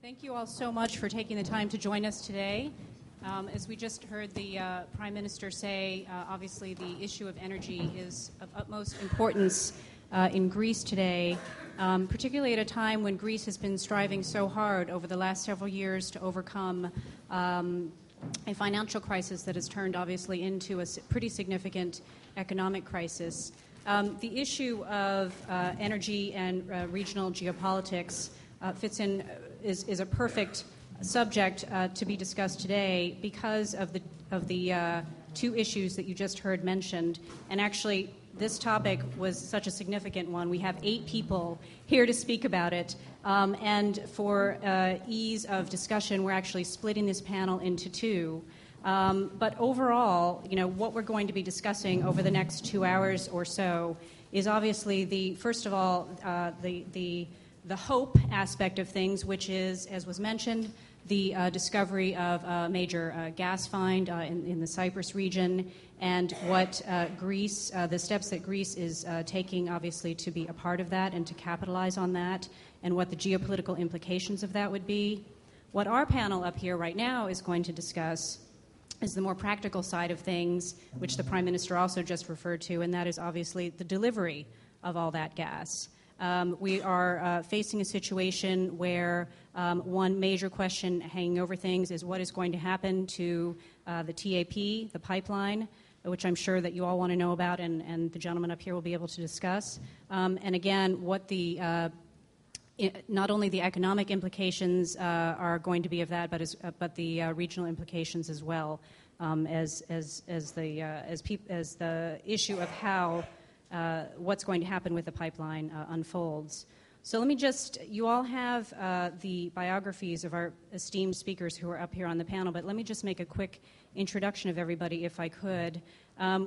Thank you all so much for taking the time to join us today. As we just heard the Prime Minister say, obviously the issue of energy is of utmost importance in Greece today, particularly at a time when Greece has been striving so hard over the last several years to overcome a financial crisis that has turned obviously into a pretty significant economic crisis. The issue of energy and regional geopolitics is a perfect subject to be discussed today because of the two issues that you just heard mentioned. And actually, this topic was such a significant one. We have 8 people here to speak about it. And for ease of discussion, we're actually splitting this panel into 2. But overall, what we're going to be discussing over the next 2 hours or so is obviously first of all, the hope aspect of things, which is, as was mentioned, the discovery of a major gas find in the Cyprus region, and what Greece, the steps that Greece is taking, obviously, to be a part of that and to capitalize on that, and what the geopolitical implications of that would be. What our panel up here right now is going to discuss is the more practical side of things, which the Prime Minister also just referred to, and that is obviously the delivery of all that gas. We are facing a situation where one major question hanging over things is what is going to happen to the TAP, the pipeline, which I'm sure that you all want to know about, and the gentleman up here will be able to discuss. And again, what not only the economic implications are going to be of that, but the regional implications as well, as the issue of how what's going to happen with the pipeline unfolds. So let me you all have the biographies of our esteemed speakers who are up here on the panel, but let me just make a quick introduction of everybody if I could.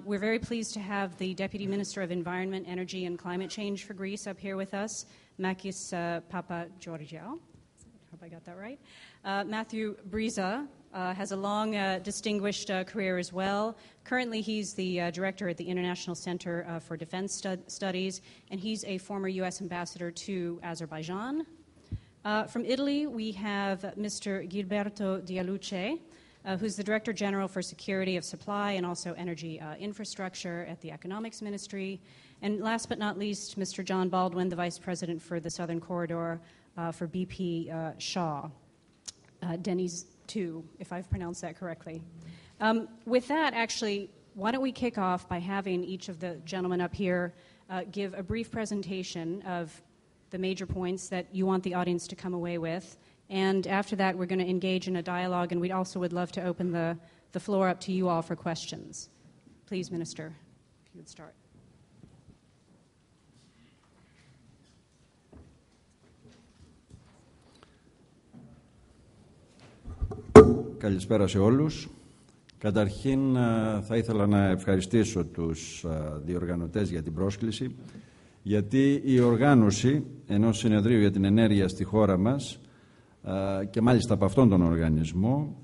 We're very pleased to have the Deputy Minister of Environment, Energy and Climate Change for Greece up here with us, Makis Papageorgiou. I hope I got that right. Matthew Bryza has a long, distinguished career as well. Currently, he's the director at the International Center for Defense Studies, and he's a former U.S. ambassador to Azerbaijan. From Italy, we have Mr. Gilberto Dialuce, who's the Director General for Security of Supply and also Energy Infrastructure at the Economics Ministry. And last but not least, Mr. John Baldwin, the Vice President for the Southern Corridor for BP Shah. Deniz, too, if I've pronounced that correctly. With that, actually, why don't we kick off by having each of the gentlemen up here give a brief presentation of the major points that you want the audience to come away with. And after that, we're going to engage in a dialogue, and we also would love to open the floor up to you all for questions. Please, Minister, if you would start. Καλησπέρα σε όλους. Καταρχήν θα ήθελα να ευχαριστήσω τους διοργανωτές για την πρόσκληση, γιατί η οργάνωση ενός συνεδρίου για την ενέργεια στη χώρα μας και μάλιστα από αυτόν τον οργανισμό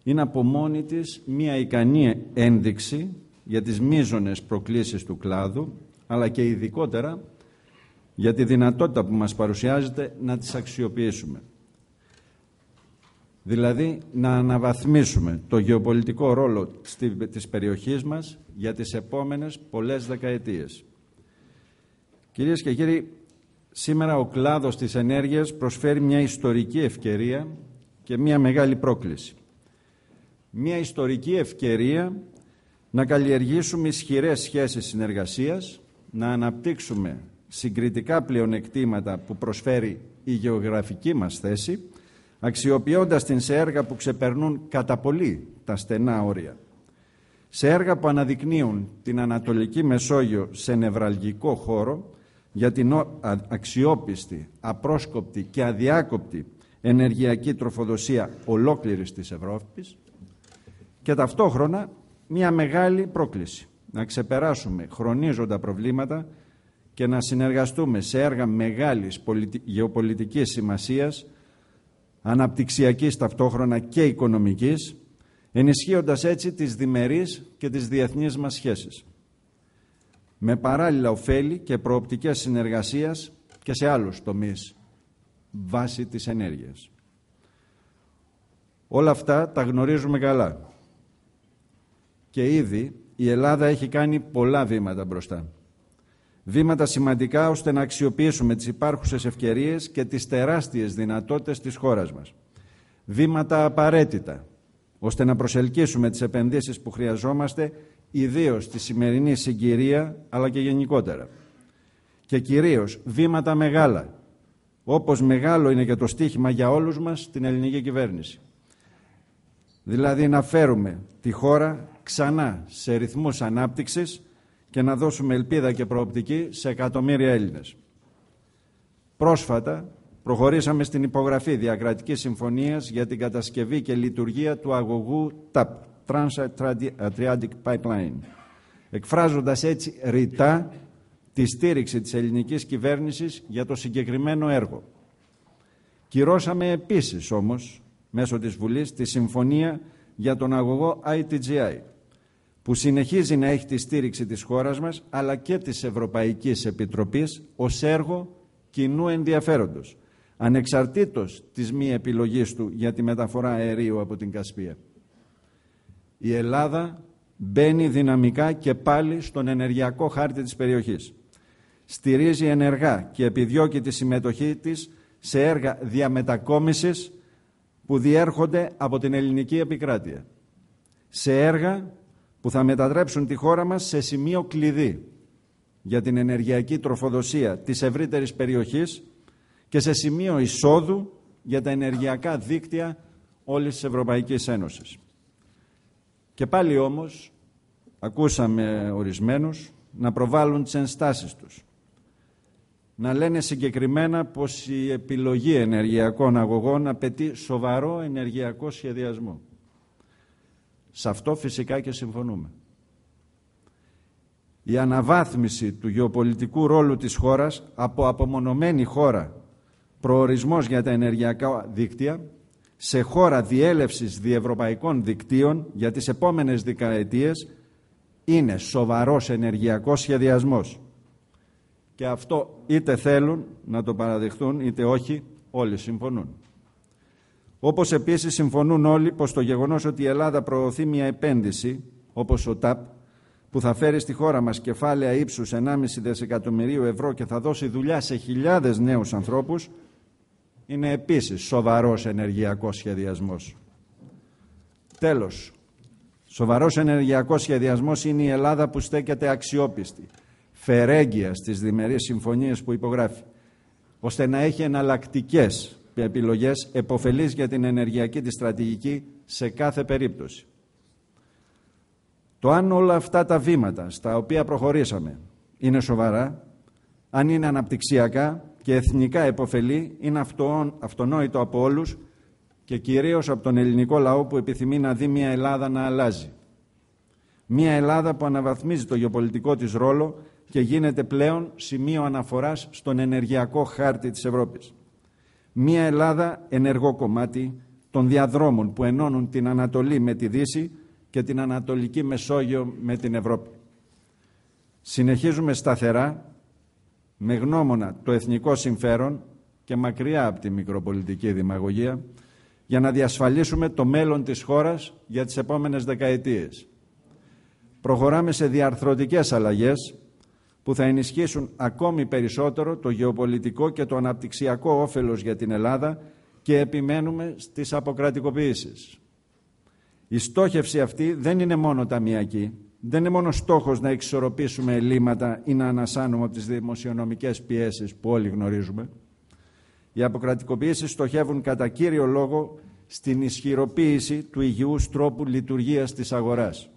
είναι από μόνη της μια ικανή ένδειξη για τις μείζονες προκλήσεις του κλάδου, αλλά και ειδικότερα για τη δυνατότητα που μας παρουσιάζεται να τις αξιοποιήσουμε. Δηλαδή να αναβαθμίσουμε το γεωπολιτικό ρόλο της περιοχής μας για τις επόμενες πολλές δεκαετίες. Κυρίες και κύριοι, σήμερα ο κλάδος της ενέργειας προσφέρει μια ιστορική ευκαιρία και μια μεγάλη πρόκληση. Μια ιστορική ευκαιρία να καλλιεργήσουμε ισχυρές σχέσεις συνεργασίας, να αναπτύξουμε συγκριτικά πλεονεκτήματα που προσφέρει η γεωγραφική μας θέση, αξιοποιώντας την σε έργα που ξεπερνούν κατά πολύ τα στενά όρια. Σε έργα που αναδεικνύουν την Ανατολική Μεσόγειο σε νευραλγικό χώρο για την αξιόπιστη, απρόσκοπτη και αδιάκοπτη ενεργειακή τροφοδοσία ολόκληρης της Ευρώπης και ταυτόχρονα μια μεγάλη πρόκληση να ξεπεράσουμε χρονίζοντα προβλήματα και να συνεργαστούμε σε έργα μεγάλης γεωπολιτικής σημασίας, αναπτυξιακής ταυτόχρονα και οικονομικής, ενισχύοντας έτσι τις διμερείς και τις διεθνείς μας σχέσεις, με παράλληλα ωφέλη και προοπτικές συνεργασίας και σε άλλους τομείς βάσει της ενέργειας. Όλα αυτά τα γνωρίζουμε καλά. Και ήδη η Ελλάδα έχει κάνει πολλά βήματα μπροστά. Βήματα σημαντικά ώστε να αξιοποιήσουμε τις υπάρχουσες ευκαιρίες και τις τεράστιες δυνατότητες της χώρας μας. Βήματα απαραίτητα ώστε να προσελκύσουμε τις επενδύσεις που χρειαζόμαστε, ιδίως στη σημερινή συγκυρία, αλλά και γενικότερα. Και κυρίως βήματα μεγάλα, όπως μεγάλο είναι και το στίχημα για όλους μας την ελληνική κυβέρνηση. Δηλαδή να φέρουμε τη χώρα ξανά σε ρυθμούς ανάπτυξης και να δώσουμε ελπίδα και προοπτική σε εκατομμύρια Έλληνες. Πρόσφατα προχωρήσαμε στην υπογραφή διακρατικής συμφωνίας για την κατασκευή και λειτουργία του αγωγού TAP, Trans-Adriatic Pipeline, εκφράζοντας έτσι ρητά τη στήριξη της ελληνικής κυβέρνησης για το συγκεκριμένο έργο. Κυρώσαμε επίσης όμως, μέσω της Βουλής, τη συμφωνία για τον αγωγό ICDS, που συνεχίζει να έχει τη στήριξη της χώρας μας, αλλά και της Ευρωπαϊκής Επιτροπής, ως έργο κοινού ενδιαφέροντος, ανεξαρτήτως της μη επιλογής του για τη μεταφορά αερίου από την Κασπία. Η Ελλάδα μπαίνει δυναμικά και πάλι στον ενεργειακό χάρτη της περιοχής. Στηρίζει ενεργά και επιδιώκει τη συμμετοχή της σε έργα διαμετακόμισης που διέρχονται από την ελληνική επικράτεια. Σε έργα που θα μετατρέψουν τη χώρα μας σε σημείο κλειδί για την ενεργειακή τροφοδοσία της ευρύτερης περιοχής και σε σημείο εισόδου για τα ενεργειακά δίκτυα όλης της Ευρωπαϊκής Ένωσης. Και πάλι όμως ακούσαμε ορισμένους να προβάλλουν τις ενστάσεις τους, να λένε συγκεκριμένα πως η επιλογή ενεργειακών αγωγών απαιτεί σοβαρό ενεργειακό σχεδιασμό. Σε αυτό φυσικά και συμφωνούμε. Η αναβάθμιση του γεωπολιτικού ρόλου της χώρας από απομονωμένη χώρα προορισμός για τα ενεργειακά δίκτυα σε χώρα διέλευσης διευρωπαϊκών δικτύων για τις επόμενες δεκαετίες είναι σοβαρός ενεργειακός σχεδιασμός. Και αυτό είτε θέλουν να το παραδεχθούν είτε όχι, όλοι συμφωνούν. Όπως επίσης συμφωνούν όλοι πως το γεγονός ότι η Ελλάδα προωθεί μια επένδυση όπως ο ΤΑΠ που θα φέρει στη χώρα μας κεφάλαια ύψους 1,5 δισεκατομμυρίου ευρώ και θα δώσει δουλειά σε χιλιάδες νέους ανθρώπους είναι επίσης σοβαρός ενεργειακός σχεδιασμός. Τέλος, σοβαρός ενεργειακός σχεδιασμός είναι η Ελλάδα που στέκεται αξιόπιστη, φερέγγια στις διμερείς συμφωνίες που υπογράφει, ώστε να έχει εναλλακτικές επιλογές επωφελείς για την ενεργειακή της στρατηγική σε κάθε περίπτωση. Το αν όλα αυτά τα βήματα στα οποία προχωρήσαμε είναι σοβαρά, αν είναι αναπτυξιακά και εθνικά επωφελή, είναι αυτονόητο από όλους και κυρίως από τον ελληνικό λαό που επιθυμεί να δει μια Ελλάδα να αλλάζει. Μια Ελλάδα που αναβαθμίζει το γεωπολιτικό της ρόλο και γίνεται πλέον σημείο αναφοράς στον ενεργειακό χάρτη της Ευρώπης. Μια Ελλάδα ενεργό κομμάτι των διαδρόμων που ενώνουν την Ανατολή με τη Δύση και την Ανατολική Μεσόγειο με την Ευρώπη. Συνεχίζουμε σταθερά, με γνώμονα το εθνικό συμφέρον και μακριά από τη μικροπολιτική δημαγωγία, για να διασφαλίσουμε το μέλλον της χώρας για τις επόμενες δεκαετίες. Προχωράμε σε διαρθρωτικές αλλαγές που θα ενισχύσουν ακόμη περισσότερο το γεωπολιτικό και το αναπτυξιακό όφελος για την Ελλάδα και επιμένουμε στις αποκρατικοποιήσεις. Η στόχευση αυτή δεν είναι μόνο ταμιακή, δεν είναι μόνο στόχος να εξισορροπήσουμε ελλείμματα ή να ανασάνουμε από τις δημοσιονομικές πιέσεις που όλοι γνωρίζουμε. Οι αποκρατικοποιήσεις στοχεύουν κατά κύριο λόγο στην ισχυροποίηση του υγιούς τρόπου λειτουργίας της αγοράς,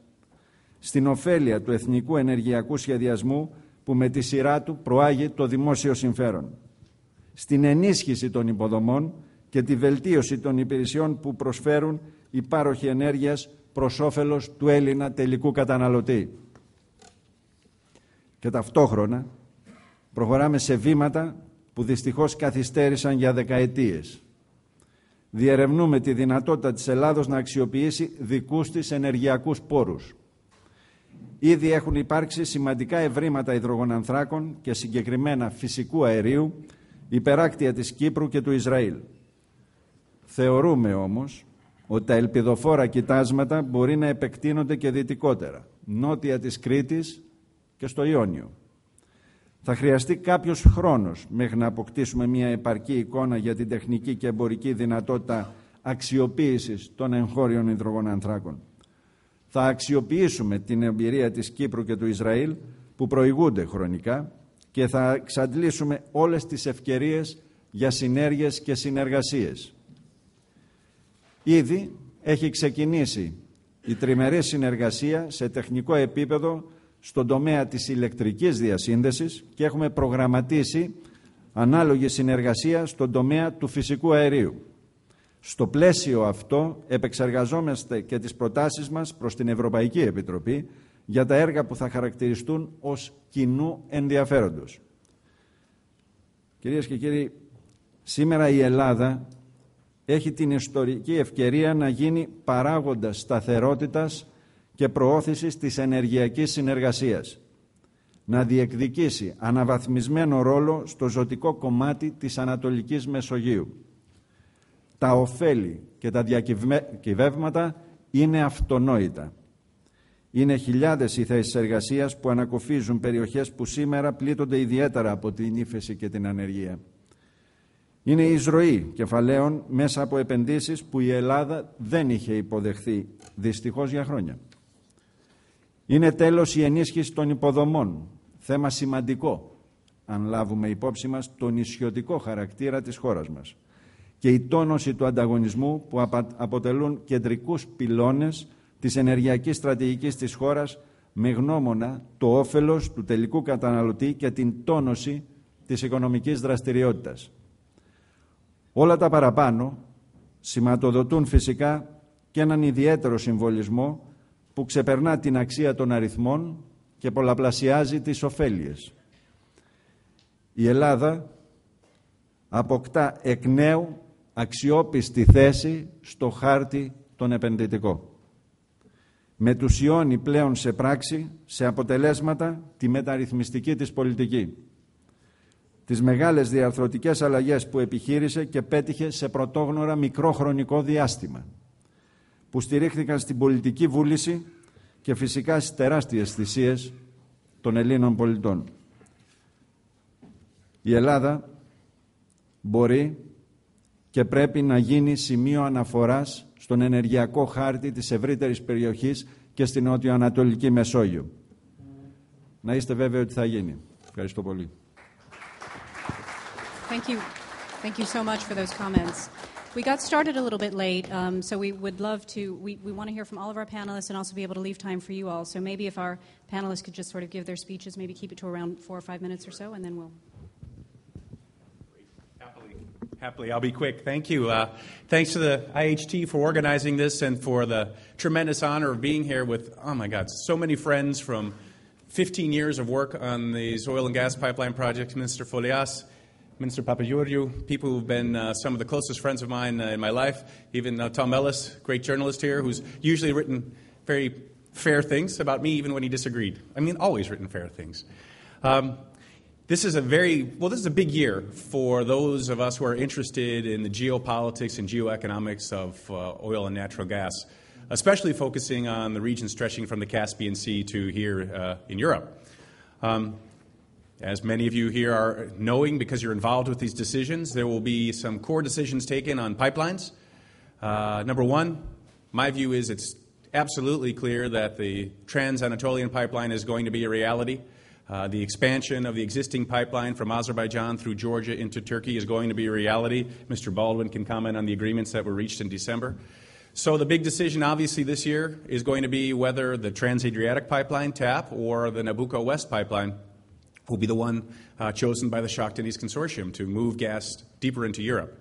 στην ωφέλεια του εθνικού ενεργειακού σχεδιασμού που με τη σειρά του προάγει το δημόσιο συμφέρον, στην ενίσχυση των υποδομών και τη βελτίωση των υπηρεσιών που προσφέρουν οι πάροχοι ενέργειας προς όφελος του Έλληνα τελικού καταναλωτή. Και ταυτόχρονα προχωράμε σε βήματα που δυστυχώς καθυστέρησαν για δεκαετίες. Διερευνούμε τη δυνατότητα της Ελλάδος να αξιοποιήσει δικούς της ενεργειακούς πόρους. Ήδη έχουν υπάρξει σημαντικά ευρήματα υδρογονανθράκων και συγκεκριμένα φυσικού αερίου υπεράκτια της Κύπρου και του Ισραήλ. Θεωρούμε όμως ότι τα ελπιδοφόρα κοιτάσματα μπορεί να επεκτείνονται και δυτικότερα, νότια της Κρήτης και στο Ιόνιο. Θα χρειαστεί κάποιος χρόνος μέχρι να αποκτήσουμε μια επαρκή εικόνα για την τεχνική και εμπορική δυνατότητα αξιοποίησης των εγχώριων υδρογονανθράκων. Θα αξιοποιήσουμε την εμπειρία της Κύπρου και του Ισραήλ που προηγούνται χρονικά και θα εξαντλήσουμε όλες τις ευκαιρίες για συνέργειες και συνεργασίες. Ήδη έχει ξεκινήσει η τριμερή συνεργασία σε τεχνικό επίπεδο στον τομέα της ηλεκτρικής διασύνδεσης και έχουμε προγραμματίσει ανάλογη συνεργασία στον τομέα του φυσικού αερίου. Στο πλαίσιο αυτό επεξεργαζόμαστε και τις προτάσεις μας προς την Ευρωπαϊκή Επιτροπή για τα έργα που θα χαρακτηριστούν ως κοινού ενδιαφέροντος. Κυρίες και κύριοι, σήμερα η Ελλάδα έχει την ιστορική ευκαιρία να γίνει παράγοντας σταθερότητας και προώθησης της ενεργειακής συνεργασίας, να διεκδικήσει αναβαθμισμένο ρόλο στο ζωτικό κομμάτι της Ανατολικής Μεσογείου. Τα ωφέλη και τα διακυβεύματα είναι αυτονόητα. Είναι χιλιάδες οι θέσεις εργασίας που ανακοφίζουν περιοχές που σήμερα πλήττονται ιδιαίτερα από την ύφεση και την ανεργία. Είναι η εισρωή κεφαλαίων μέσα από επενδύσεις που η Ελλάδα δεν είχε υποδεχθεί δυστυχώς για χρόνια. Είναι τέλος η ενίσχυση των υποδομών, θέμα σημαντικό αν λάβουμε υπόψη μας τον νησιωτικό χαρακτήρα της χώρας μας, και η τόνωση του ανταγωνισμού που αποτελούν κεντρικούς πυλώνες της ενεργειακής στρατηγικής της χώρας, με γνώμονα το όφελος του τελικού καταναλωτή και την τόνωση της οικονομικής δραστηριότητας. Όλα τα παραπάνω σηματοδοτούν φυσικά και έναν ιδιαίτερο συμβολισμό που ξεπερνά την αξία των αριθμών και πολλαπλασιάζει τις ωφέλειες. Η Ελλάδα αποκτά εκ νέου αξιόπιστη θέση στο χάρτη τον επενδυτικό. Μετουσιώνει πλέον σε πράξη, σε αποτελέσματα, τη μεταρρυθμιστική της πολιτική. Τις μεγάλες διαρθρωτικές αλλαγές που επιχείρησε και πέτυχε σε πρωτόγνωρα μικρό χρονικό διάστημα, που στηρίχθηκαν στην πολιτική βούληση και φυσικά στις τεράστιες θυσίες των Ελλήνων πολιτών. Η Ελλάδα μπορεί και πρέπει να γίνει σημείο αναφοράς στον ενεργειακό χάρτη της ευρύτερης περιοχής και στην νότιο-ανατολική Μεσόγειο. Να είστε βέβαιοι ότι θα γίνει. Ευχαριστώ πολύ. Thank you. Thank you so much for those comments. We got started a little bit late, so we would love to, we want to hear from all of our panelists and also be able to leave time for you all. So maybe if our panelists could just sort of give their speeches, maybe keep it to around 4 or 5 minutes or so, and then we'll... Happily, I'll be quick. Thank you. Thanks to the IHT for organizing this and for the tremendous honor of being here with, oh my God, so many friends from 15 years of work on these oil and gas pipeline projects. Minister Folias, Minister Papageorgiou, people who've been some of the closest friends of mine in my life. Even Tom Ellis, great journalist here, who's usually written very fair things about me, even when he disagreed. I mean, always written fair things. This is a big year for those of us who are interested in the geopolitics and geoeconomics of oil and natural gas, especially focusing on the region stretching from the Caspian Sea to here in Europe. As many of you here are knowing, because you're involved with these decisions, there will be some core decisions taken on pipelines. Number one, my view is it's absolutely clear that the Trans-Anatolian pipeline is going to be a reality. The expansion of the existing pipeline from Azerbaijan through Georgia into Turkey is going to be a reality. Mr. Baldwin can comment on the agreements that were reached in December. So the big decision, obviously, this year is going to be whether the Trans-Adriatic pipeline, TAP, or the Nabucco West pipeline will be the one chosen by the Shah Deniz consortium to move gas deeper into Europe.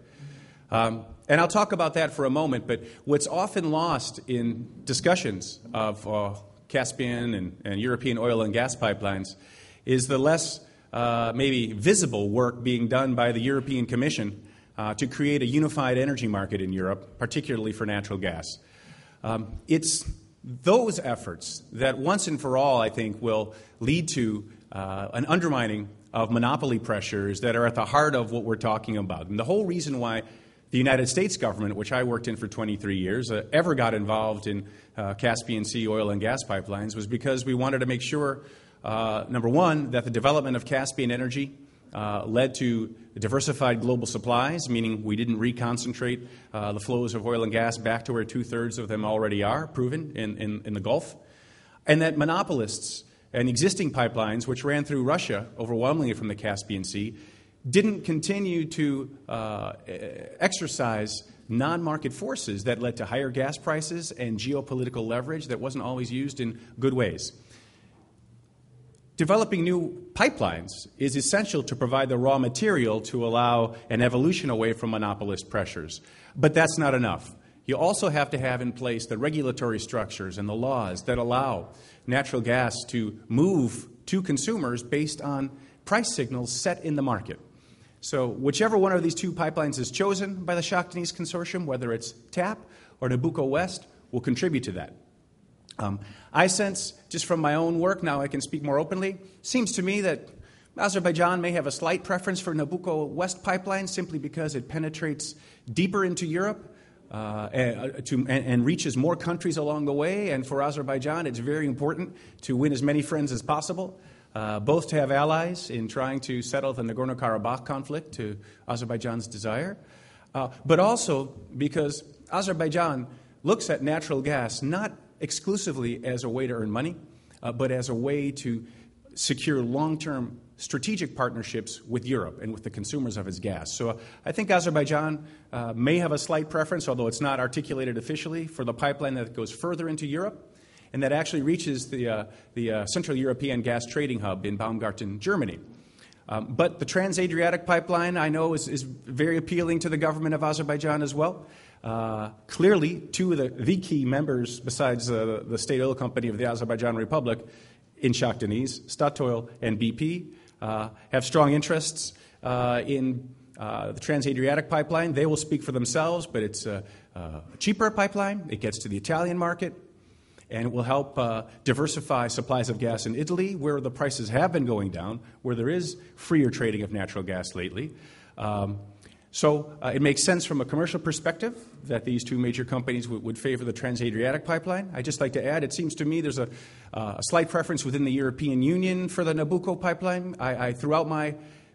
And I'll talk about that for a moment, but what's often lost in discussions of Caspian and European oil and gas pipelines is the less maybe visible work being done by the European Commission to create a unified energy market in Europe, particularly for natural gas. It's those efforts that once and for all, I think, will lead to an undermining of monopoly pressures that are at the heart of what we're talking about. And the whole reason why the United States government, which I worked in for 23 years, ever got involved in Caspian Sea oil and gas pipelines was because we wanted to make sure, number one, that the development of Caspian energy led to diversified global supplies, meaning we didn't reconcentrate the flows of oil and gas back to where 2/3 of them already are proven in the Gulf, and that monopolists and existing pipelines, which ran through Russia overwhelmingly from the Caspian Sea, didn't continue to exercise non-market forces that led to higher gas prices and geopolitical leverage that wasn't always used in good ways. Developing new pipelines is essential to provide the raw material to allow an evolution away from monopolist pressures. But that's not enough. You also have to have in place the regulatory structures and the laws that allow natural gas to move to consumers based on price signals set in the market. So whichever one of these two pipelines is chosen by the Shah Deniz consortium, whether it's TAP or Nabucco West, will contribute to that. I sense, just from my own work, now I can speak more openly, seems to me that Azerbaijan may have a slight preference for Nabucco West pipeline simply because it penetrates deeper into Europe and reaches more countries along the way. And for Azerbaijan, it's very important to win as many friends as possible, both to have allies in trying to settle the Nagorno-Karabakh conflict to Azerbaijan's desire, but also because Azerbaijan looks at natural gas not exclusively as a way to earn money, but as a way to secure long-term strategic partnerships with Europe and with the consumers of its gas. So I think Azerbaijan may have a slight preference, although it's not articulated officially, for the pipeline that goes further into Europe and that actually reaches the Central European gas trading hub in Baumgarten, Germany. But the Trans-Adriatic pipeline, I know, is very appealing to the government of Azerbaijan as well. Clearly, two of the key members, besides the state oil company of the Azerbaijan Republic, in Shah Deniz, Statoil and BP, have strong interests in the Trans-Adriatic pipeline. They will speak for themselves, but it's a cheaper pipeline. It gets to the Italian market, and it will help diversify supplies of gas in Italy, where the prices have been going down, where there is freer trading of natural gas lately. So it makes sense from a commercial perspective that these two major companies would favor the Trans-Adriatic pipeline. I'd just like to add, it seems to me there's a slight preference within the European Union for the Nabucco pipeline. Throughout my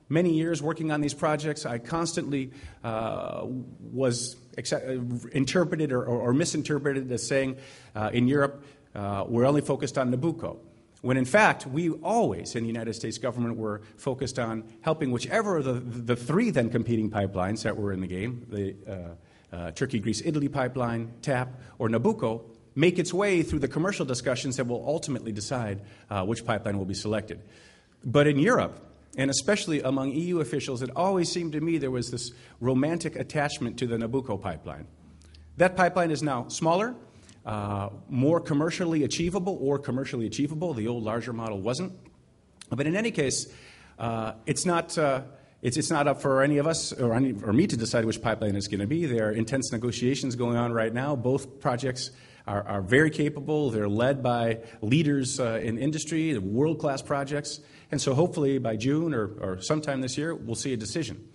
many years working on these projects, I constantly was interpreted or misinterpreted as saying in Europe we're only focused on Nabucco, when in fact we always in the United States government were focused on helping whichever of the three then competing pipelines that were in the game, the Turkey-Greece-Italy pipeline, TAP, or Nabucco, make its way through the commercial discussions that will ultimately decide which pipeline will be selected. But in Europe, and especially among EU officials, it always seemed to me there was this romantic attachment to the Nabucco pipeline. That pipeline is now smaller, more commercially achievable. The old larger model wasn't. But in any case, it's not up for any of us or me to decide which pipeline it's going to be. There are intense negotiations going on right now. Both projects are very capable. They're led by leaders in industry, world-class projects. And so hopefully by June or sometime this year, we'll see a decision.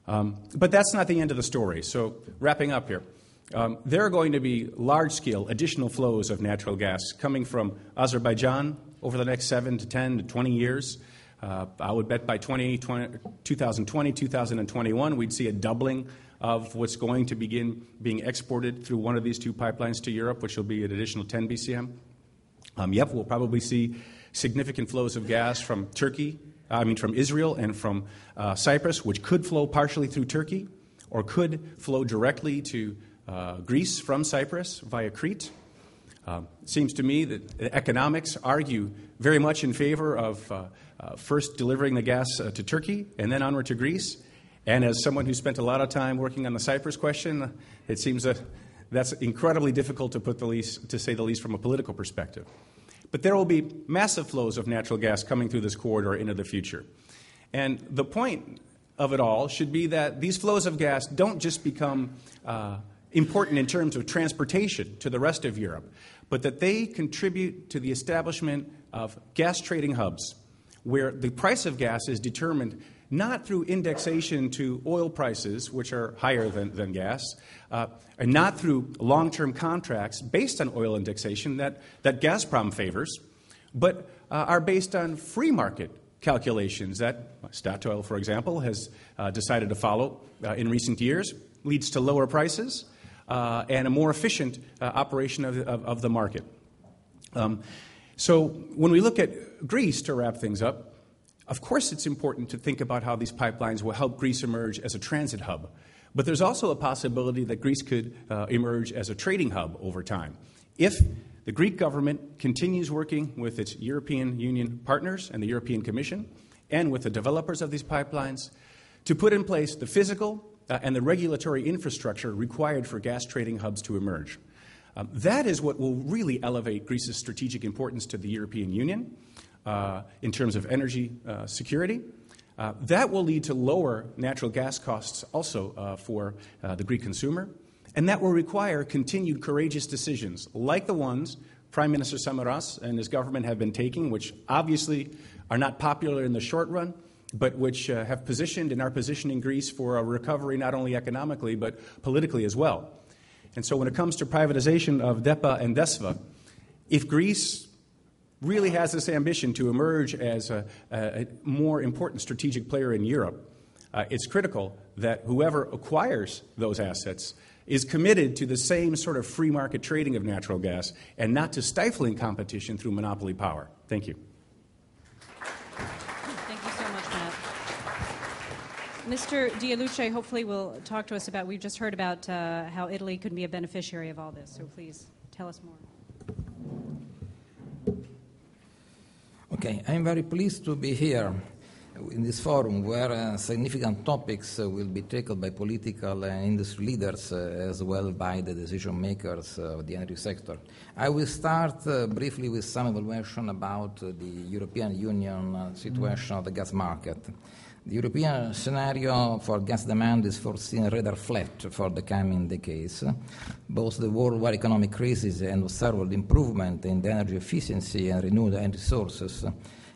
But that's not the end of the story. So wrapping up here. There are going to be large-scale additional flows of natural gas coming from Azerbaijan over the next 7 to 10 to 20 years. I would bet by 2020, 2021, we'd see a doubling of what's going to begin being exported through one of these two pipelines to Europe, which will be an additional 10 BCM. We'll probably see significant flows of gas from Israel and from Cyprus, which could flow partially through Turkey or could flow directly to Greece from Cyprus via Crete. It seems to me that the economics argue very much in favor of first delivering the gas to Turkey and then onward to Greece. And as someone who spent a lot of time working on the Cyprus question, it seems that that's incredibly difficult to say the least from a political perspective. But there will be massive flows of natural gas coming through this corridor into the future. And the point of it all should be that these flows of gas don't just become important in terms of transportation to the rest of Europe, but that they contribute to the establishment of gas trading hubs where the price of gas is determined not through indexation to oil prices, which are higher than gas, and not through long-term contracts based on oil indexation that Gazprom favors, but are based on free market calculations that Statoil, for example, has decided to follow in recent years, leads to lower prices and a more efficient operation of the market. So when we look at Greece, to wrap things up, of course it's important to think about how these pipelines will help Greece emerge as a transit hub. But there's also a possibility that Greece could emerge as a trading hub over time if the Greek government continues working with its European Union partners and the European Commission and with the developers of these pipelines to put in place the physical and the regulatory infrastructure required for gas trading hubs to emerge. That is what will really elevate Greece's strategic importance to the European Union in terms of energy security. That will lead to lower natural gas costs also for the Greek consumer. And that will require continued courageous decisions like the ones Prime Minister Samaras and his government have been taking, which obviously are not popular in the short run, but which have positioned and are positioning Greece for a recovery not only economically but politically as well. And so when it comes to privatization of DEPA and DESFA, if Greece really has this ambition to emerge as a more important strategic player in Europe, it's critical that whoever acquires those assets is committed to the same sort of free market trading of natural gas and not to stifling competition through monopoly power. Thank you. Thank you so much, Matt. Mr. Dialuce hopefully will talk to us about, we've just heard about how Italy could be a beneficiary of all this, so please tell us more. Okay, I'm very pleased to be here in this forum where significant topics will be tackled by political and industry leaders as well by the decision makers of the energy sector. I will start briefly with some evaluation about the European Union situation of the gas market. The European scenario for gas demand is foreseen rather flat for the coming decades. Both the worldwide economic crisis and observed improvement in the energy efficiency and renewable energy sources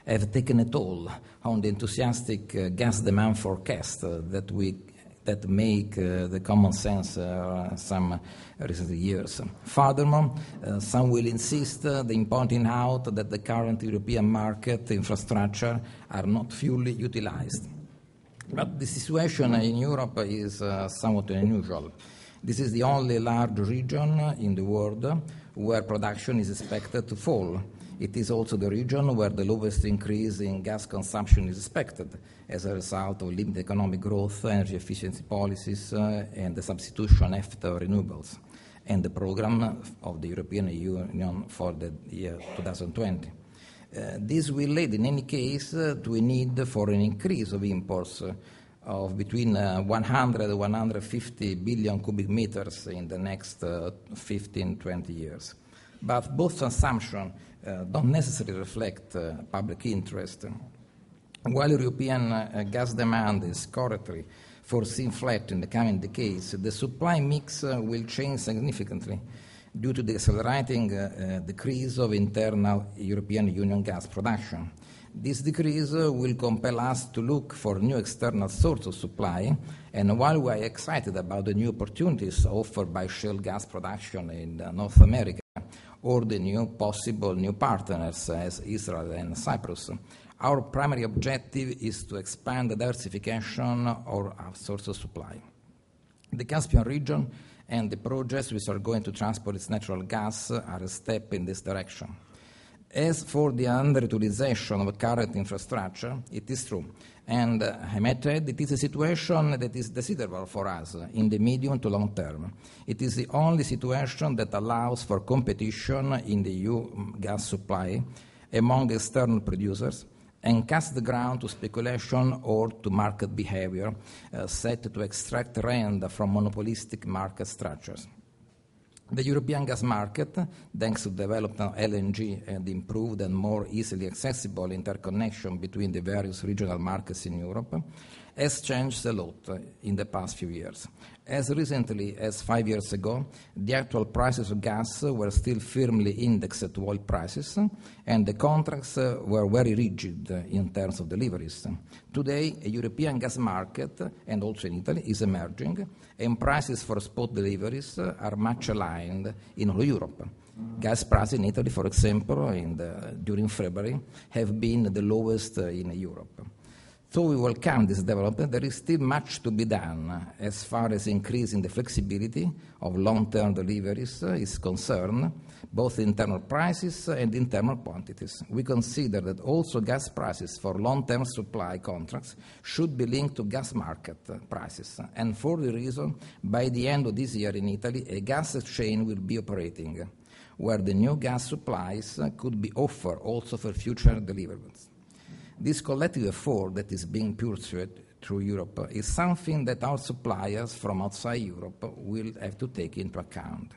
have taken a toll on the enthusiastic gas demand forecast that make the common sense some recent years. Furthermore, some will insist in pointing out that the current European market infrastructure are not fully utilized. But the situation in Europe is somewhat unusual. This is the only large region in the world where production is expected to fall. It is also the region where the lowest increase in gas consumption is expected as a result of limited economic growth, energy efficiency policies, and the substitution effort of renewables, and the program of the European Union for the year 2020. This will lead, in any case, to a need for an increase of imports of between 100 and 150 billion cubic meters in the next 15-20 years. But both assumptions don't necessarily reflect public interest. While European gas demand is correctly foreseen flat in the coming decades, the supply mix will change significantly due to the accelerating decrease of internal European Union gas production. This decrease will compel us to look for new external sources of supply, and while we are excited about the new opportunities offered by shale gas production in North America, or the possible new partners as Israel and Cyprus, our primary objective is to expand the diversification of our source of supply. The Caspian region and the projects which are going to transport its natural gas are a step in this direction. As for the underutilization of current infrastructure, it is true, and I might add it is a situation that is desirable for us in the medium to long term. It is the only situation that allows for competition in the EU gas supply among external producers and casts the ground to speculation or to market behavior set to extract rent from monopolistic market structures. The European gas market, thanks to the development of LNG and improved and more easily accessible interconnection between the various regional markets in Europe, has changed a lot in the past few years. As recently as 5 years ago, the actual prices of gas were still firmly indexed to oil prices, and the contracts were very rigid in terms of deliveries. Today, a European gas market, and also in Italy, is emerging, and prices for spot deliveries are much aligned in all Europe. Gas prices in Italy, for example, during February, have been the lowest in Europe. So we welcome this development. There is still much to be done as far as increasing the flexibility of long-term deliveries is concerned, both in terms of prices and in terms of quantities. We consider that also gas prices for long-term supply contracts should be linked to gas market prices. And for the reason, by the end of this year in Italy, a gas exchange will be operating, where the new gas supplies could be offered also for future deliverables. This collective effort that is being pursued through Europe is something that our suppliers from outside Europe will have to take into account.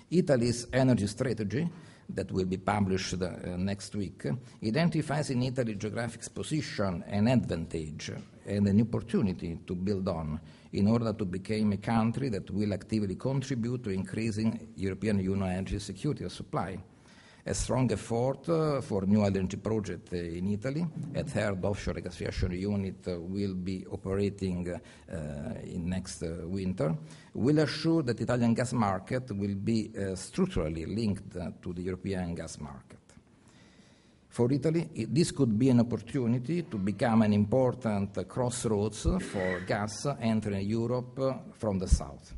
Italy's energy strategy, that will be published next week, identifies in Italy geographic position an advantage and an opportunity to build on in order to become a country that will actively contribute to increasing European Union energy security of supply. A strong effort for new LNG project in Italy at Herald offshore regasification unit will be operating in next winter, will assure that the Italian gas market will be structurally linked to the European gas market. For Italy, this could be an opportunity to become an important crossroads for gas entering Europe from the south.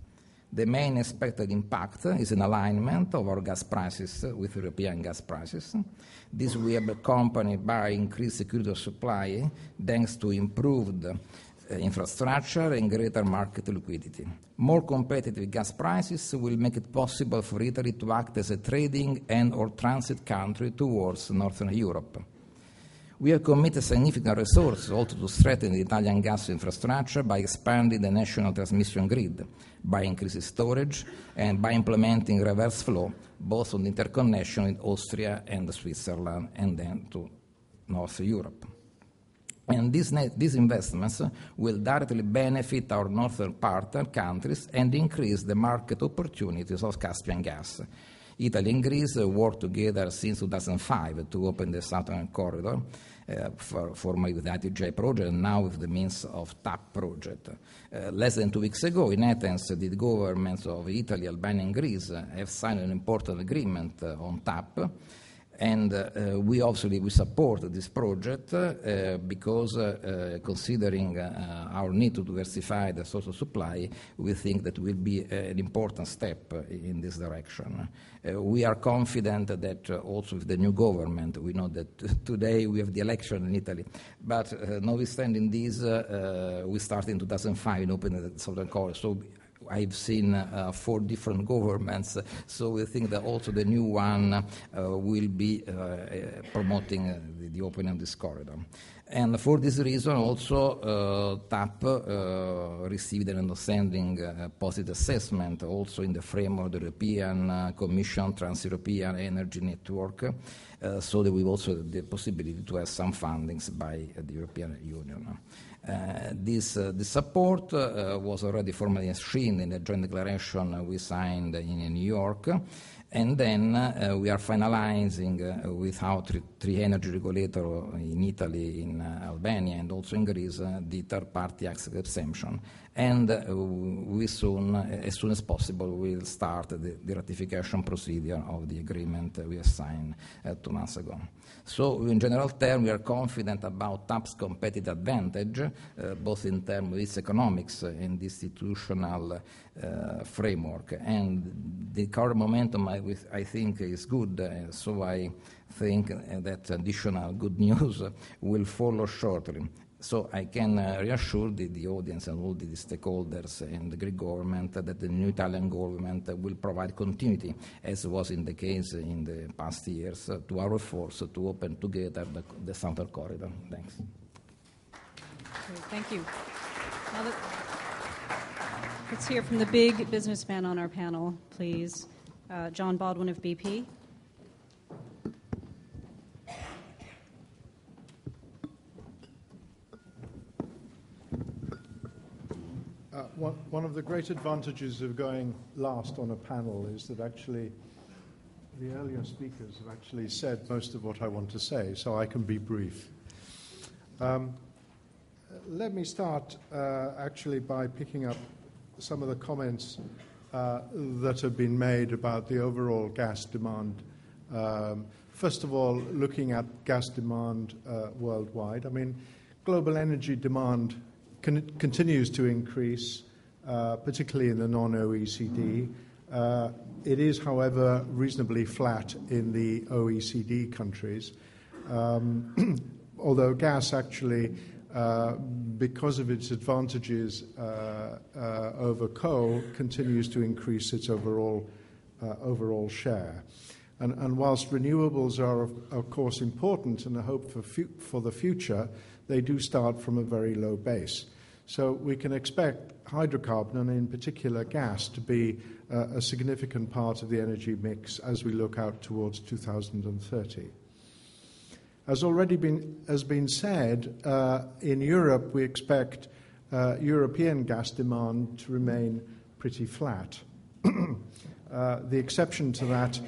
The main expected impact is an alignment of our gas prices with European gas prices. This will be accompanied by increased security of supply thanks to improved infrastructure and greater market liquidity. More competitive gas prices will make it possible for Italy to act as a trading and/or transit country towards Northern Europe. We have committed significant resources also to strengthen the Italian gas infrastructure by expanding the national transmission grid, by increasing storage, and by implementing reverse flow, both on the interconnection with Austria and Switzerland, and then to North Europe. And these investments will directly benefit our northern partner countries and increase the market opportunities of Caspian gas. Italy and Greece worked together since 2005 to open the Southern Corridor, formerly with the ICDS project, and now with the means of TAP project. Less than 2 weeks ago in Athens, the governments of Italy, Albania and Greece have signed an important agreement on TAP. And we support this project because considering our need to diversify the source of supply, we think that will be an important step in this direction. We are confident that also with the new government, we know that today we have the election in Italy, but notwithstanding this, we started in 2005 in opening the Southern Corridor. So I've seen 4 different governments, so we think that also the new one will be promoting the opening of this corridor. And for this reason also TAP received an outstanding positive assessment also in the framework of the European Commission Trans-European Energy Network, so that we also have the possibility to have some fundings by the European Union. This support was already formally enshrined in the joint declaration we signed in New York, and then we are finalizing with our three energy regulator in Italy, in Albania, and also in Greece, the third-party access exemption. And we soon, as soon as possible, will start the ratification procedure of the agreement we have signed 2 months ago. So in general terms, we are confident about TAP's competitive advantage, both in terms of its economics and institutional framework. And the current momentum, I think, is good, so I think that additional good news will follow shortly. So I can reassure the audience and all the stakeholders and the Greek government that the new Italian government will provide continuity, as was in the case in the past years, to our efforts to open together the Southern Corridor. Thanks. Great, thank you. Now let's hear from the big businessman on our panel, please. John Baldwin of BP. One of the great advantages of going last on a panel is that actually the earlier speakers have actually said most of what I want to say, so I can be brief. Let me start actually by picking up some of the comments that have been made about the overall gas demand. First of all, looking at gas demand worldwide, I mean, global energy demand continues to increase, particularly in the non-OECD. It is, however, reasonably flat in the OECD countries, although gas actually, because of its advantages over coal, continues to increase its overall share. And whilst renewables are, of course, important and a hope for the future, they do start from a very low base. So we can expect hydrocarbon, and in particular gas, to be a significant part of the energy mix as we look out towards 2030. As already been said, in Europe we expect European gas demand to remain pretty flat. The exception to that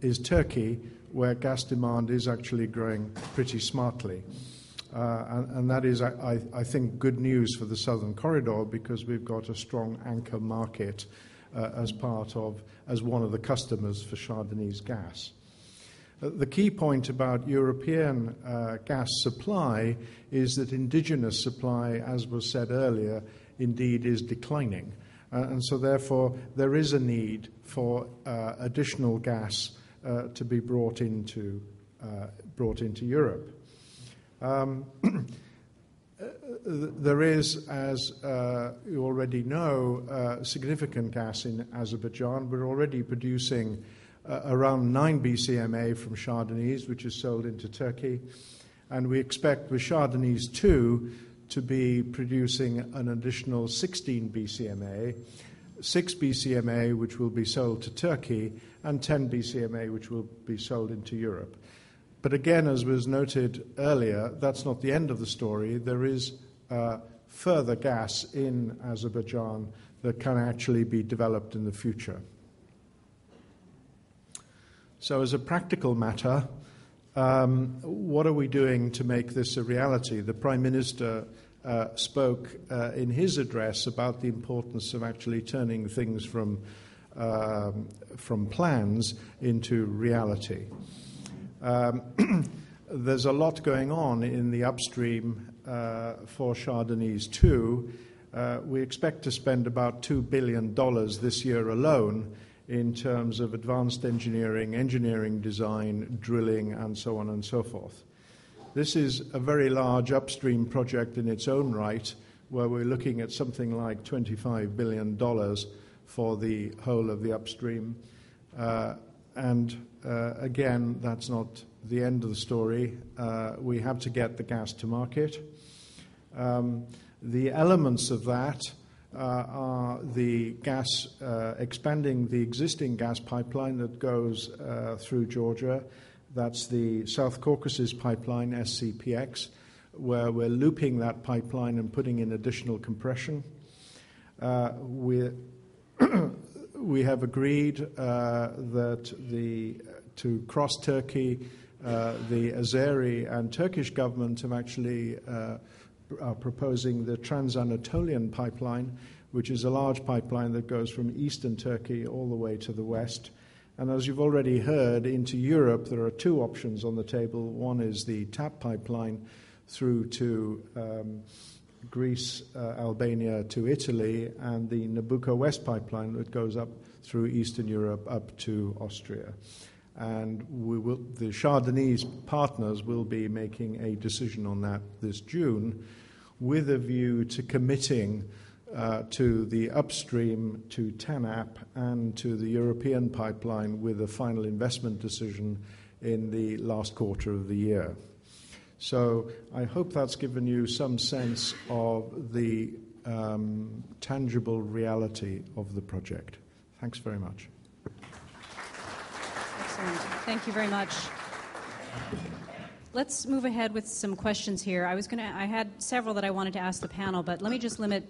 is Turkey, where gas demand is actually growing pretty smartly. And that is, I think, good news for the Southern Corridor, because we've got a strong anchor market as one of the customers for Shah Deniz gas. The key point about European gas supply is that indigenous supply, as was said earlier, indeed is declining. And so therefore there is a need for additional gas to be brought into Europe. There is, as you already know, significant gas in Azerbaijan. We're already producing around 9 BCMA from Shah Deniz, which is sold into Turkey. And we expect with Shah Deniz 2 to be producing an additional 16 BCMA, 6 BCMA which will be sold to Turkey, and 10 BCMA which will be sold into Europe. But again, as was noted earlier, that's not the end of the story. There is further gas in Azerbaijan that can actually be developed in the future. So as a practical matter, what are we doing to make this a reality? The Prime Minister spoke in his address about the importance of actually turning things from plans into reality. There's a lot going on in the upstream for Shah Deniz 2. We expect to spend about $2 billion this year alone in terms of advanced engineering design, drilling, and so on and so forth. This is a very large upstream project in its own right, where we're looking at something like $25 billion for the whole of the upstream. Again, that's not the end of the story. We have to get the gas to market. The elements of that are the gas, expanding the existing gas pipeline that goes through Georgia. That's the South Caucasus pipeline, SCPX, where we're looping that pipeline and putting in additional compression. We have agreed to cross Turkey, the Azeri and Turkish government have actually are proposing the Trans-Anatolian pipeline, which is a large pipeline that goes from eastern Turkey all the way to the west. And as you've already heard, into Europe there are two options on the table. One is the TAP pipeline through to Greece, Albania to Italy, and the Nabucco West pipeline that goes up through Eastern Europe up to Austria. And the Shah Deniz partners will be making a decision on that this June, with a view to committing to the upstream, to TANAP, and to the European pipeline with a final investment decision in the last quarter of the year. So I hope that's given you some sense of the tangible reality of the project. Thanks very much. Excellent. Thank you very much. Let's move ahead with some questions here. I had several that I wanted to ask the panel, but let me just limit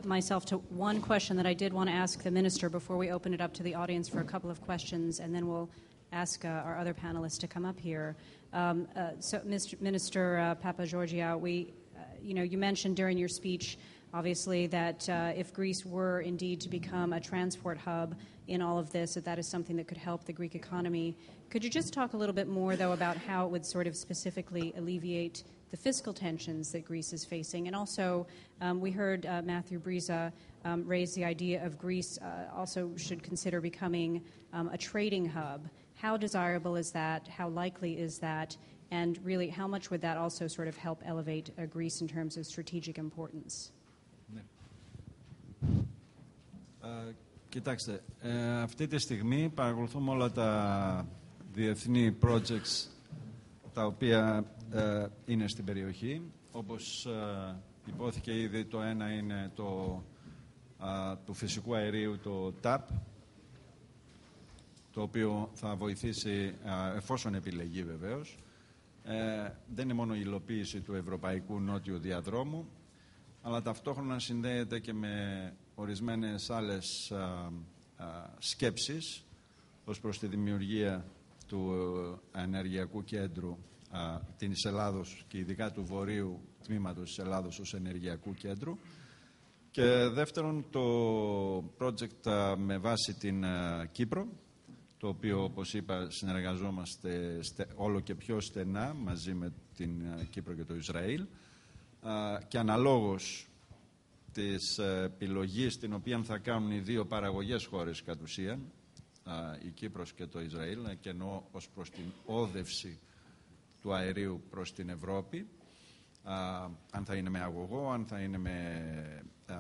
myself to one question that I did want to ask the minister before we open it up to the audience for a couple of questions, and then we'll ask our other panelists to come up here. So, Minister Papageorgiou, you mentioned during your speech, obviously, that if Greece were indeed to become a transport hub in all of this, that is something that could help the Greek economy. Could you just talk a little bit more, though, about how it would sort of specifically alleviate the fiscal tensions that Greece is facing? And also, we heard Matthew Bryza raise the idea of Greece also should consider becoming a trading hub. How desirable is that? How likely is that? And really, how much would that also sort of help elevate Greece in terms of strategic importance? Κοιτάξτε, αυτή τη στιγμή παρακολουθούμε όλα τα διεθνή projects τα οποία είναι στην περιοχή. Όπως υπόθηκε ήδη, το ένα είναι του φυσικού αερίου, το TAP, το οποίο θα βοηθήσει, εφόσον επιλεγεί βεβαίως. Δεν είναι μόνο η υλοποίηση του Ευρωπαϊκού Νότιου Διαδρόμου, αλλά ταυτόχρονα συνδέεται και με ορισμένες άλλες σκέψεις ως προς τη δημιουργία του ενεργειακού κέντρου της Ελλάδος και ειδικά του βορείου τμήματος της Ελλάδος ως ενεργειακού κέντρου. Και δεύτερον, το project με βάση την Κύπρο, το οποίο, όπως είπα, συνεργαζόμαστε όλο και πιο στενά μαζί με την Κύπρο και το Ισραήλ, και αναλόγως της επιλογής την οποία θα κάνουν οι δύο παραγωγές χώρες κατ' ουσίαν, η Κύπρος και το Ισραήλ, και εννοώ ως προς την όδευση του αερίου προς την Ευρώπη, αν θα είναι με αγωγό, αν θα είναι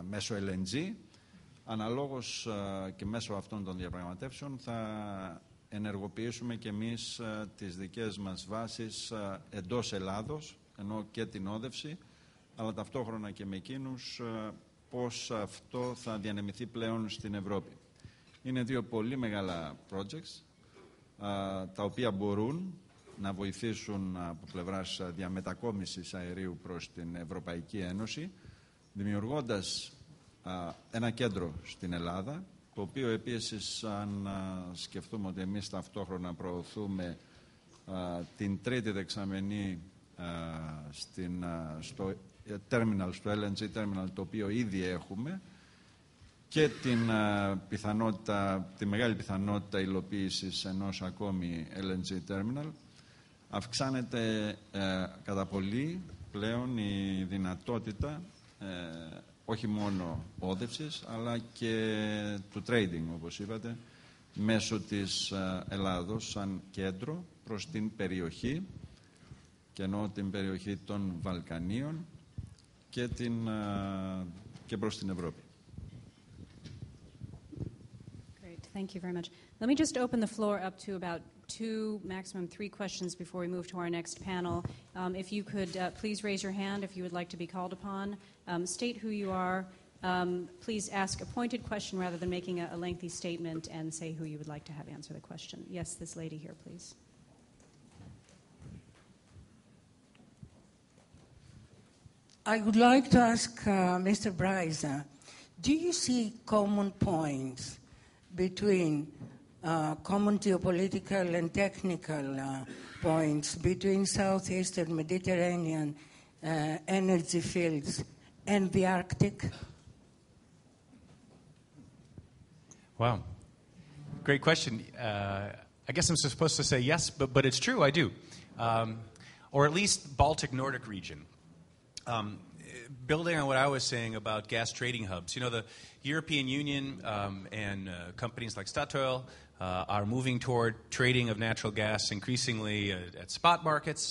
μέσω LNG, αναλόγως και μέσω αυτών των διαπραγματεύσεων θα ενεργοποιήσουμε και εμείς τις δικές μας βάσεις εντός Ελλάδος, ενώ και την όδευση, αλλά ταυτόχρονα και με εκείνους πώς αυτό θα διανεμηθεί πλέον στην Ευρώπη. Είναι δύο πολύ μεγάλα projects, τα οποία μπορούν να βοηθήσουν από πλευράς διαμετακόμισης αερίου προς την Ευρωπαϊκή Ένωση, δημιουργώντας ένα κέντρο στην Ελλάδα, το οποίο επίσης, αν σκεφτούμε ότι εμείς ταυτόχρονα προωθούμε την τρίτη δεξαμενή στο terminal, στο LNG terminal, το οποίο ήδη έχουμε, και τη μεγάλη πιθανότητα υλοποίησης ενός ακόμη LNG terminal, αυξάνεται κατά πολύ πλέον η δυνατότητα όχι μόνο όδευσης, αλλά και του trading, όπως είπατε, μέσω της Ελλάδος σαν κέντρο προς την περιοχή, και εννοώ την περιοχή των Βαλκανίων και προς την Ευρώπη. Great, thank you very much. Let me just open the floor up to about 2, maximum 3 questions before we move to our next panel. If you could please raise your hand if you would like to be called upon. State who you are. Please ask a pointed question rather than making a lengthy statement, and say who you would like to have answer the question. Yes, this lady here, please. I would like to ask Mr. Bryza, do you see common points between common geopolitical and technical points between southeastern Mediterranean energy fields and the Arctic? Wow. Great question. I guess I'm supposed to say yes, but it's true, I do. Or at least Baltic-Nordic region. Building on what I was saying about gas trading hubs, the European Union and companies like Statoil are moving toward trading of natural gas increasingly at spot markets.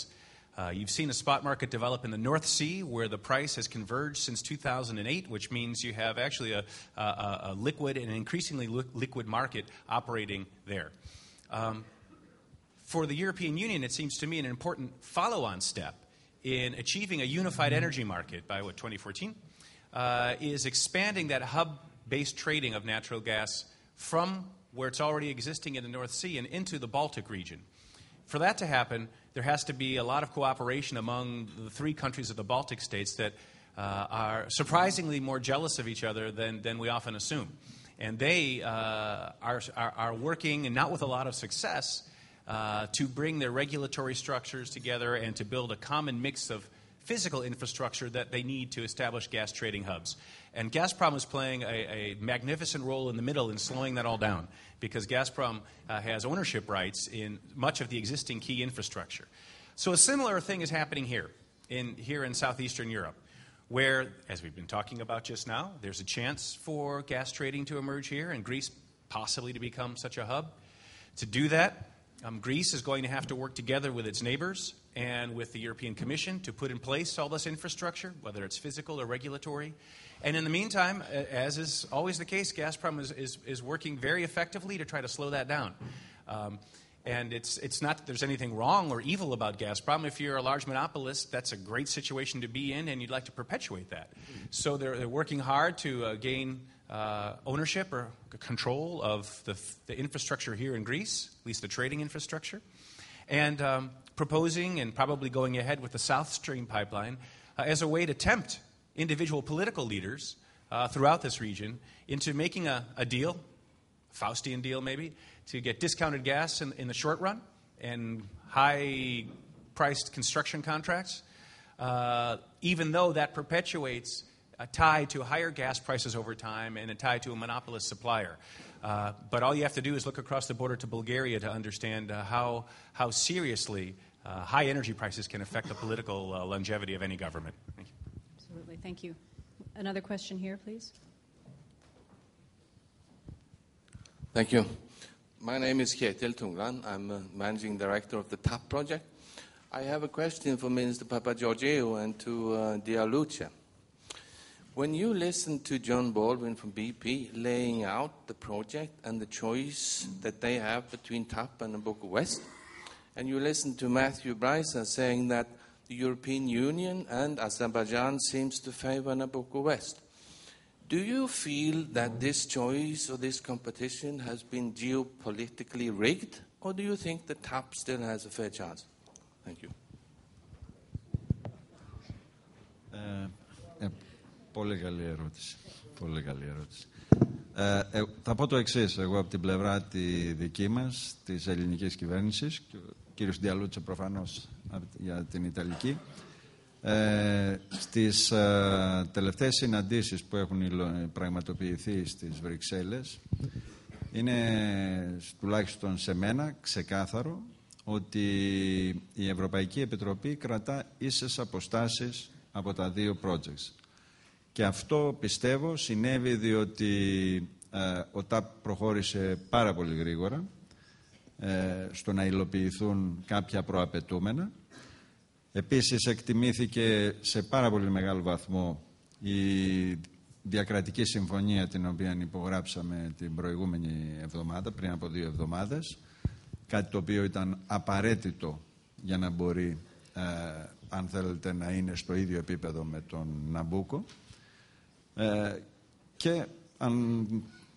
You've seen a spot market develop in the North Sea, where the price has converged since 2008, which means you have actually a liquid and increasingly liquid market operating there. For the European Union, it seems to me an important follow-on step in achieving a unified energy market by, 2014, is expanding that hub-based trading of natural gas from where it's already existing in the North Sea and into the Baltic region. For that to happen, there has to be a lot of cooperation among the 3 countries of the Baltic states that are surprisingly more jealous of each other than we often assume. And they are working, and not with a lot of success, to bring their regulatory structures together and to build a common mix of physical infrastructure that they need to establish gas trading hubs. And Gazprom is playing a magnificent role in the middle in slowing that all down, because Gazprom has ownership rights in much of the existing key infrastructure. So a similar thing is happening here in southeastern Europe, where, as we've been talking about just now, there's a chance for gas trading to emerge here, and Greece possibly to become such a hub. To do that, Greece is going to have to work together with its neighbors and with the European Commission to put in place all this infrastructure, whether it's physical or regulatory. And in the meantime, as is always the case, Gazprom is working very effectively to try to slow that down. And it's not that there's anything wrong or evil about Gazprom. If you're a large monopolist, that's a great situation to be in, and you'd like to perpetuate that. So they're working hard to gain ownership or control of the infrastructure here in Greece, at least the trading infrastructure, and proposing and probably going ahead with the South Stream pipeline as a way to tempt individual political leaders throughout this region into making a deal, a Faustian deal maybe, to get discounted gas in the short run and high-priced construction contracts, even though that perpetuates a tie to higher gas prices over time and a tie to a monopolist supplier. But all you have to do is look across the border to Bulgaria to understand how seriously high energy prices can affect the political longevity of any government. Thank you. Absolutely. Thank you. Another question here, please. Thank you. My name is Int'l. I'm managing director of the TAP project. I have a question for Minister Papageorgiou and to Dialuce. When you listen to John Baldwin from BP laying out the project and the choice that they have between TAP and Nabucco West, and you listen to Matthew Bryza saying that the European Union and Azerbaijan seems to favor Nabucco West, do you feel that this choice or this competition has been geopolitically rigged, or do you think that TAP still has a fair chance? Thank you. Πολύ καλή ερώτηση. Πολύ καλή ερώτηση. Θα πω το εξής, εγώ από την πλευρά τη δική μας, της ελληνικής κυβέρνησης, και ο κύριος Διαλούτσε προφανώς για την Ιταλική, στις τελευταίες συναντήσεις που έχουν πραγματοποιηθεί στις Βρυξέλλες, είναι τουλάχιστον σε μένα ξεκάθαρο ότι η Ευρωπαϊκή Επιτροπή κρατά ίσες αποστάσεις από τα δύο projects. Και αυτό πιστεύω συνέβη διότι ο ΤΑΠ προχώρησε πάρα πολύ γρήγορα στο να υλοποιηθούν κάποια προαπαιτούμενα. Επίσης εκτιμήθηκε σε πάρα πολύ μεγάλο βαθμό η διακρατική συμφωνία την οποία υπογράψαμε την προηγούμενη εβδομάδα, πριν από 2 εβδομάδες, κάτι το οποίο ήταν απαραίτητο για να μπορεί, αν θέλετε, να είναι στο ίδιο επίπεδο με τον Ναμπούκο. Και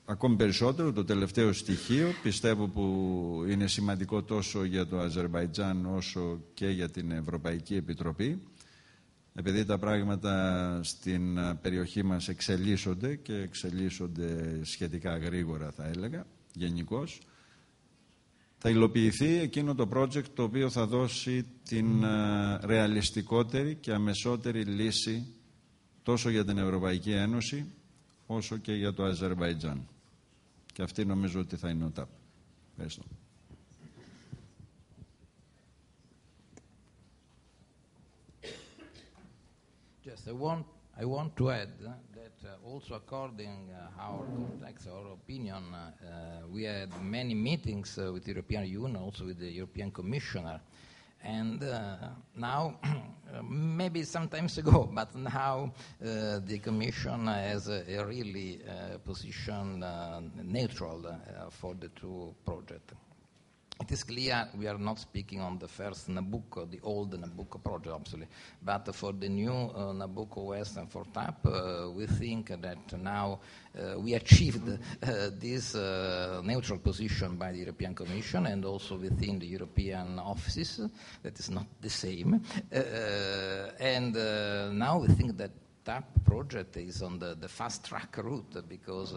ακόμη περισσότερο το τελευταίο στοιχείο πιστεύω που είναι σημαντικό τόσο για το Αζερμπαϊτζάν όσο και για την Ευρωπαϊκή Επιτροπή, επειδή τα πράγματα στην περιοχή μας εξελίσσονται και εξελίσσονται σχετικά γρήγορα, θα έλεγα, γενικώς, θα υλοποιηθεί εκείνο το project το οποίο θα δώσει την ρεαλιστικότερη και αμεσότερη λύση τόσο για την Ευρωπαϊκή Ένωση όσο και για το Αζερμπαϊτζάν. Και αυτή νομίζω ότι θα είναι ο ΤΑΠ. Ευχαριστώ. Just I want to add that also according our context, our opinion, we had many meetings with the European Union, also with the European Commissioner. And now, maybe some times ago, but now the Commission has a really position neutral for the two projects. It is clear we are not speaking on the first Nabucco, the old Nabucco project, absolutely. But for the new Nabucco West and for TAP, we think that now we achieved this neutral position by the European Commission and also within the European offices. That is not the same. And now we think that TAP project is on the fast-track route because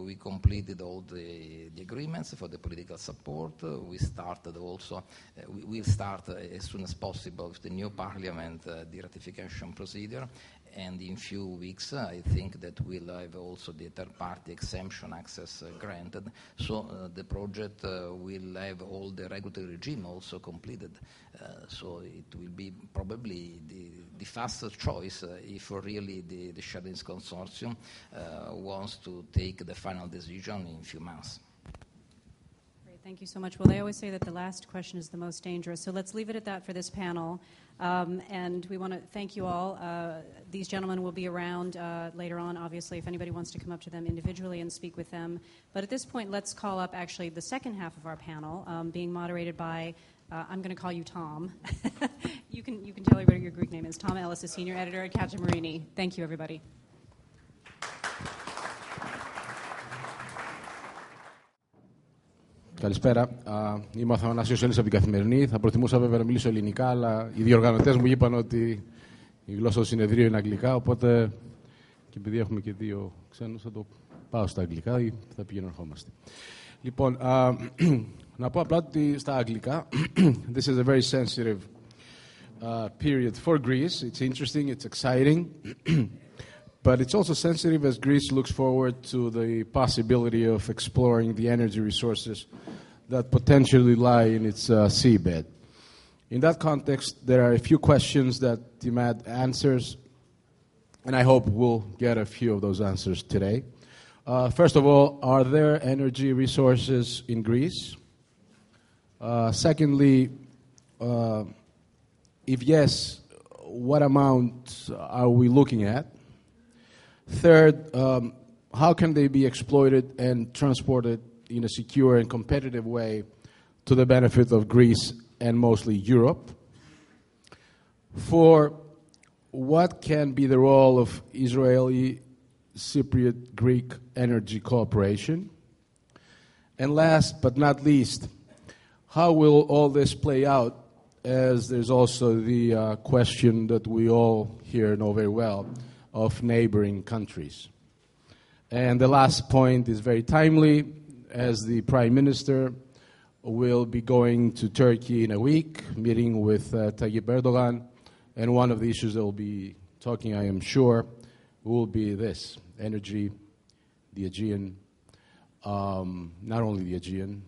we completed all the agreements for the political support. We started also, we'll start as soon as possible with the new parliament, the ratification procedure. And in few weeks, I think that we'll have also the third-party exemption access granted. So the project will have all the regulatory regime also completed. So it will be probably the fastest choice if really the Shah-Deniz consortium wants to take the final decision in a few months. Thank you so much. Well, they always say that the last question is the most dangerous, so let's leave it at that for this panel. And we want to thank you all. These gentlemen will be around later on, obviously, if anybody wants to come up to them individually and speak with them. But at this point, let's call up actually the second half of our panel, being moderated by, I'm going to call you Tom. You can tell everybody what your Greek name is. Tom Ellis, a senior editor at Kathimerini. Thank you, everybody. Καλησπέρα. Είμαι ο Αθανάσιος Ιωάννης από την Καθημερινή. Θα προτιμούσα βέβαια να μιλήσω ελληνικά, αλλά οι διοργανωτές μου είπαν ότι η γλώσσα του συνεδρίου είναι αγγλικά, οπότε και επειδή έχουμε και δύο ξένους θα το πάω στα αγγλικά ή θα πηγαίνω ερχόμαστε. Λοιπόν, να πω απλά ότι στα αγγλικά this is a very sensitive period for Greece. It's interesting, it's exciting. But it's also sensitive as Greece looks forward to the possibility of exploring the energy resources that potentially lie in its seabed. In that context, there are a few questions that demand answers, and I hope we'll get a few of those answers today. First of all, are there energy resources in Greece? Secondly, if yes, what amount are we looking at? Third, how can they be exploited and transported in a secure and competitive way to the benefit of Greece and mostly Europe? Four, what can be the role of Israeli, Cypriot, Greek energy cooperation? And last but not least, how will all this play out, as there's also the question that we all here know very well, of neighboring countries. And the last point is very timely, as the Prime Minister will be going to Turkey in a week, meeting with Tayyip Erdogan, and one of the issues that we'll be talking, I am sure, will be this, energy, the Aegean, not only the Aegean,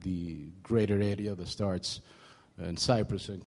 the greater area that starts in Cyprus and